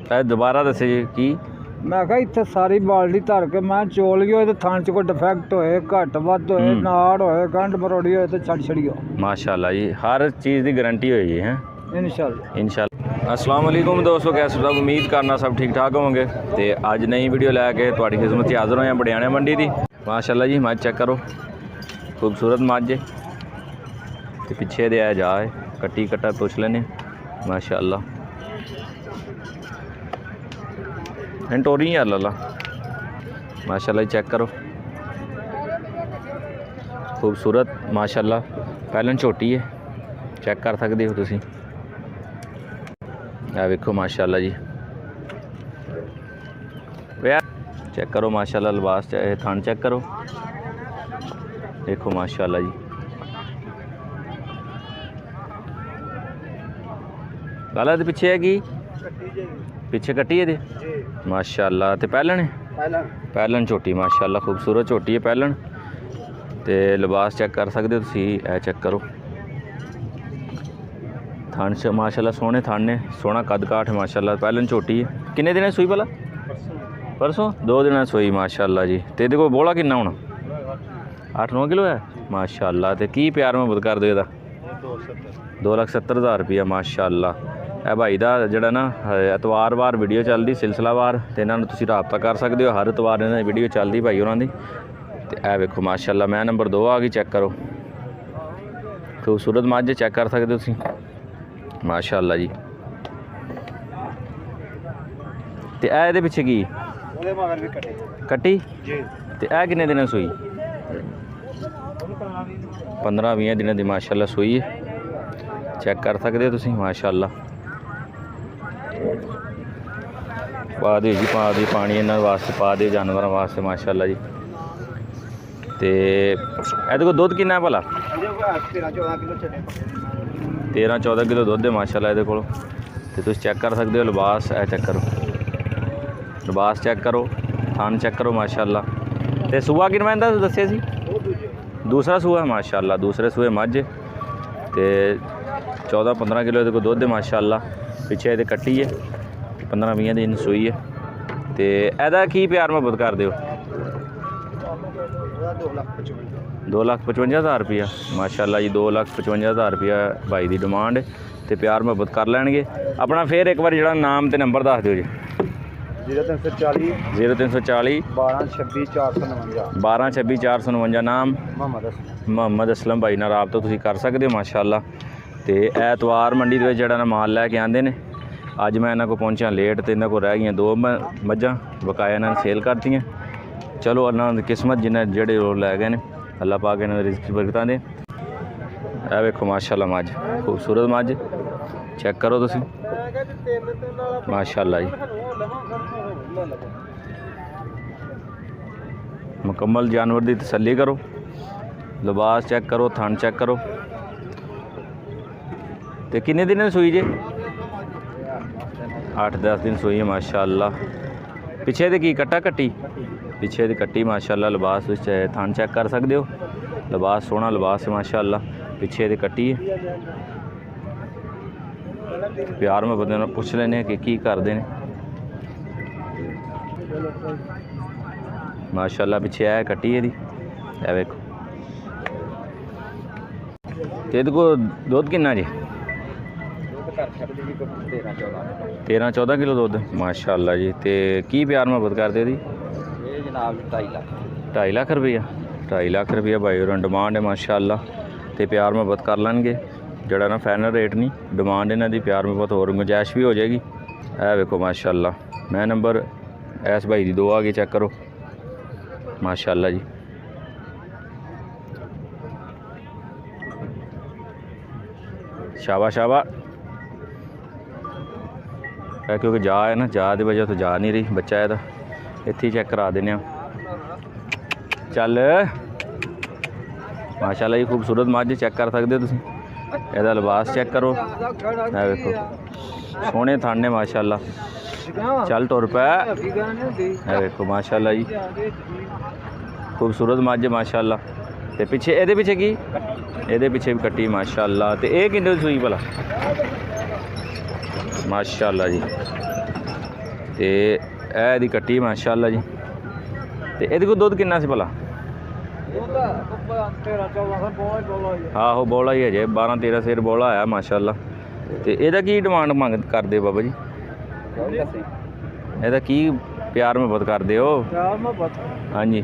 दोबारा दसे जी की मैं कहा इत्थे सारी बाल्टी धर के मैं चोल गया तो थान च कोई डिफेक्ट होए घट वध होए नाड़ होए गंढ मरोड़ी होए तो छड़ छड़ियो माशाल्लाह जी हर चीज़ की गारंटी होगी है इंशाल्लाह। अस्सलाम वालेकुम दोस्तों, कैसे सब? उम्मीद करना सब ठीक ठाक होंगे। तो अज नई वीडियो लैके थोड़ी खिदमत च हाज़र होए बड़ियाने मंडी की। माशाल्लाह जी मझ चेक करो, खूबसूरत मझ है। तो पिछे दे आ जाए कट्टी कट्टा पुछ लेने माशाल्लाह। टोरी यार लाला माशाल्लाह चेक करो, खूबसूरत माशाल्लाह। पहलन छोटी है, चेक कर सकते हो तुसी। वेखो माशाल्लाह जी, चेक करो माशाल्लाह। लिबास थान चेक करो, देखो माशाल्लाह जी। लाला दे पिछे है कि पिछे कट्टी है दे माशाल्लाह। तो पहलन है पहलन छोटी माशाल्लाह, खूबसूरत छोटी है पहलन। तो लिबास चेक कर सकते हो तुसी, ए चेक करो। थान से माशाल्लाह सोहने थान ने, सोहना कद काठ है माशाल्लाह। पहलन छोटी है। किन्ने दिन सूई भला? परसों 2 दिन सूई माशाल्लाह जी। तो ये बोला किन्ना होना? 8-9 किलो है माशाल्लाह। तो की प्यार मुहब्बत कर दो? 2,70,000 रुपया माशाल्लाह। ਇਹ भाई का जोड़ा ना एतवार वार वीडियो चलती सिलसिलावार, तो इन्होंने तुम रबता कर सकते हो। हर एतवार इन्होंने वीडियो चलती भाई उन्होंने। तो यह वेखो माशाल्लाह, मैं नंबर 2 आ गई, चेक करो। खूबसूरत मझ चेक कर सकते हो तुम माशाल्लाह जी। तो ये पिछे की कट्टी? तो यह किन्ने दिन सूई? 15-20 दिन की माशाल्लाह सूई है, चेक कर सकते हो तुम माशाल्लाह। पा दो जी, पा दो पानी इन्होंने वास्ते, पा दो जानवरों वास्ते माशाल्लाह जी। तो ये को दुध किन्ना भला? 13-14 किलो दुध है माशाल्लाह ये को। तो तुम चेक कर सकते हो। लिबास ए चेक करो, लिबास चेक करो, थान चेक करो माशाल्लाह। तो सूआ किन्ना इंदा दस्सिया सी? दूसरा सूआ है माशाल्लाह, दूसरे सूए मझ। तो 14-15 किलो ये को दुध है माशाल्लाह। पिछे ये कट्टी है, 15-20 दिन सूई है। तो यदा की प्यार मुहब्बत कर दो? 2,55,000 रुपया माशाल्लाह जी। 2,55,000 रुपया भाई की डिमांड है। तो प्यार मुहब्बत कर लैणगे। अपना फिर एक बार जो नाम तो नंबर दस दो जी। 0340 1226-449 नाम मोहम्मद असलम भाई नाल राबता तुसीं कर सकते हो माशाल्लाह। तो एतवार मंडी के जो माल लैके आते हैं। अज मैं इन्हों को पहुंचा लेट, तो इन्हों को रह गई 2 मझां बकाया इन्होंने सेल करती। चलो अल्लाह की किस्मत जिन्हें जोड़े लोग लै गए हैं, अल्लाह पाक इन्होंने रिज़्क बरकतां दे। यह वेखो माशाल्लाह मझ, खूबसूरत मझ चेक करो तुसीं माशाल्लाह जी। मुकम्मल जानवर की तसल्ली करो, लिबास चेक करो, थान चेक करो। तो किन्ने दिन सूई जे? 8-10 दिन सूई है माशाल्लाह। पिछे दे की कट्टा कट्टी? पिछे दी कट्टी माशाल्लाह। लिबास थान चेक कर सकते हो, लिबास सोहना लिबास है माशाल्लाह। पिछे दी कट्टी है। प्यार में बंदे पूछ लेने कि करते हैं माशाल्लाह। पिछे है कट्टी है दी, ए वेखो। तो ये को दुध किन्ना जी? 13-14 किलो दुध माशाल्लाह जी। तो की प्यार मुहब्बत करते दी? जनाब 2.5 लाख रुपया। 2.5 लाख रुपया भाई और डिमांड है माशाल्लाह। तो प्यार मुहब्बत कर लेंगे, जड़ा ना फाइनल रेट नहीं। डिमांड इन्हों की प्यार मुहब्बत और गुंजाइश भी हो जाएगी। ए वेखो माशाल्लाह, मैं नंबर इस भाई की 2 आ गई, चेक करो माशाल्लाह जी। शाबा शाबा। क्योंकि जा है ना, जा की वजह तो जा नहीं रही बच्चा है, इत्थे चेक करा देने। चल माशाल्लाह जी, खूबसूरत मझ चेक कर सकते हो तुसीं। ਇਹਦਾ लिबास चेक करो, देखो सोहने थाने माशाल्लाह। चल तुर पै, देखो माशाल्लाह जी, खूबसूरत मझ माशाल्लाह। तो पिछे ये पिछे की ये पिछे भी कट्टी माशाल्लाह। तो ये किन्ने सूई भला? माशाल्लाह जी, ਤੇ ਇਹ ਇਹਦੀ ਕੱਟੀ ਮਾਸ਼ਾਅੱਲਾ ਜੀ। ਤੇ ਇਹਦੇ ਕੋਲ ਦੁੱਧ ਕਿੰਨਾ ਸੀ ਭਲਾ? 13-14 ਬੋਲਾ ਹੀ ਆਹੋ ਬੋਲਾ ਹੀ ਅਜੇ 12-13 ਸਿਰ ਬੋਲਾ ਆਇਆ ਮਾਸ਼ਾਅੱਲਾ। ਤੇ ਇਹਦਾ ਕੀ ਡਿਮਾਂਡ ਮੰਗ ਕਰਦੇ ਬਾਬਾ ਜੀ? ਇਹਦਾ ਕੀ ਪਿਆਰ ਮੁਹੱਬਤ ਕਰਦੇ ਹੋ? ਪਿਆਰ ਮੁਹੱਬਤ ਹਾਂਜੀ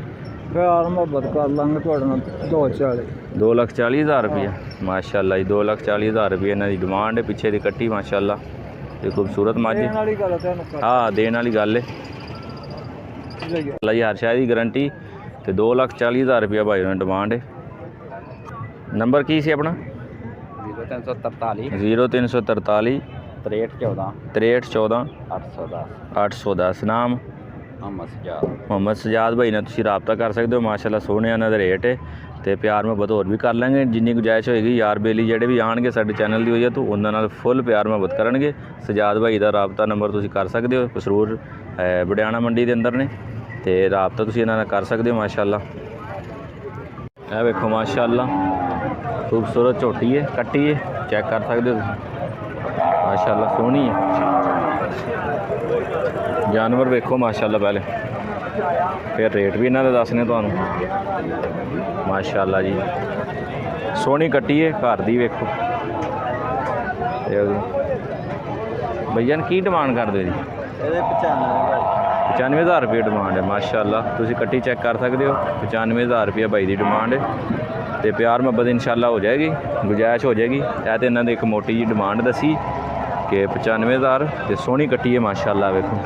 ਪਿਆਰ ਮੁਹੱਬਤ ਕਰ ਲਾਂਗੇ ਤੁਹਾਡੇ ਨਾਲ 240 2,40,000 ਰੁਪਏ ਮਾਸ਼ਾਅੱਲਾ ਜੀ। 2,40,000 ਰੁਪਏ ਇਹਨਾਂ ਦੀ ਡਿਮਾਂਡ ਹੈ। ਪਿੱਛੇ ਦੀ ਕੱਟੀ ਮਾਸ਼ਾਅੱਲਾ ਤੇ ਖੂਬਸੂਰਤ ਮੱਝ ਦੇਣ ਵਾਲੀ ਗੱਲ ਤੈਨੂੰ ਕਰ ਹਾਂ ਦੇਣ ਵਾਲੀ ਗੱਲ ਹੈ। ਅੱਲਾ ਜੀ ਹਰ ਸ਼ਾਇਦ ਦੀ ਗਰੰਟੀ ਤੇ 2,40,000 ਰੁਪਏ ਭਾਈ ਉਹਨਾਂ ਡਿਮਾਂਡ ਹੈ। ਨੰਬਰ ਕੀ ਸੀ ਆਪਣਾ? 0343 0343 6314 6314 810 810 ਨਾਮ ਮੁਹੰਮਦ ਮੁਹੰਮਦ ਸਜਾਦ ਭਾਈ ਨਾਲ ਤੁਸੀਂ ਰਾਬਤਾ ਕਰ ਸਕਦੇ ਹੋ। ਮਾਸ਼ਾਅੱਲਾ ਸੋਹਣੇ ਉਹਨਾਂ ਦਾ ਰੇਟ ਹੈ ਤੇ ਪਿਆਰ ਮੁਹੱਬਤ ਹੋਰ ਵੀ ਕਰ ਲਾਂਗੇ ਜਿੰਨੀ ਗੁੰਜਾਇਸ਼ ਹੋਏਗੀ। ਯਾਰ ਬੇਲੀ ਜਿਹੜੇ ਵੀ ਆਣਗੇ ਸਾਡੇ ਚੈਨਲ ਦੀ ਵਜ੍ਹਾ ਤੋਂ ਉਹਨਾਂ ਨਾਲ ਫੁੱਲ ਪਿਆਰ ਮੁਹੱਬਤ ਕਰਨਗੇ। ਸਜਾਦ ਭਾਈ ਦਾ ਰਾਬਤਾ ਨੰਬਰ ਤੁਸੀਂ ਕਰ ਸਕਦੇ ਹੋ। ਕਸਰੂਰ ਬੜਿਆਣਾ ਮੰਡੀ ਦੇ ਅੰਦਰ ਨੇ ਤੇ ਰਾਬਤਾ ਤੁਸੀਂ ਇਹਨਾਂ ਨਾਲ ਕਰ ਸਕਦੇ ਹੋ ਮਾਸ਼ਾਅੱਲਾ। ਇਹ ਵੇਖੋ ਮਾਸ਼ਾਅੱਲਾ ਖੂਬਸੂਰਤ ਝੋਟੀ ਹੈ ਕੱਟੀ ਹੈ ਚੈੱਕ ਕਰ ਸਕਦੇ ਹੋ ਤੁਸੀਂ ਮਾਸ਼ਾਅੱਲਾ ਸੋਹਣੀ ਹੈ। ਜਾਨਵਰ ਵੇਖੋ ਮਾਸ਼ਾਅੱਲਾ ਪਹਿਲੇ ਫਿਰ ਰੇਟ ਵੀ ਇਹਨਾਂ ਦੇ ਦੱਸਣੇ ਤੁਹਾਨੂੰ ਮਾਸ਼ਾਅੱਲਾ ਜੀ। ਸੋਹਣੀ ਕੱਟੀ ਹੈ ਘਰ ਦੀ ਵੇਖੋ। ਭਈਆ ਕੀ ਡਿਮਾਂਡ ਕਰਦੇ ਹੋ ਜੀ? ਇਹਦੇ 95,000 ਰੁਪਏ ਡਿਮਾਂਡ ਹੈ ਮਾਸ਼ਾਅੱਲਾ। ਤੁਸੀਂ ਕੱਟੀ ਚੈੱਕ ਕਰ ਸਕਦੇ ਹੋ 95,000 ਰੁਪਏ ਬਾਈ ਦੀ ਡਿਮਾਂਡ ਹੈ ਤੇ ਪਿਆਰ ਮੁਹੱਬਤ ਇਨਸ਼ਾਅੱਲਾ ਹੋ ਜਾਏਗੀ ਗੁੰਜਾਇਸ਼ ਹੋ ਜਾਏਗੀ। ਇਹ ਤੇ ਇਹਨਾਂ ਦੀ ਇੱਕ ਮੋਟੀ ਜੀ ਡਿਮਾਂਡ ਦੱਸੀ ਕਿ 95,000 ਤੇ ਸੋਹਣੀ ਕੱਟੀ ਹੈ ਮਾਸ਼ਾਅੱਲਾ ਵੇਖੋ।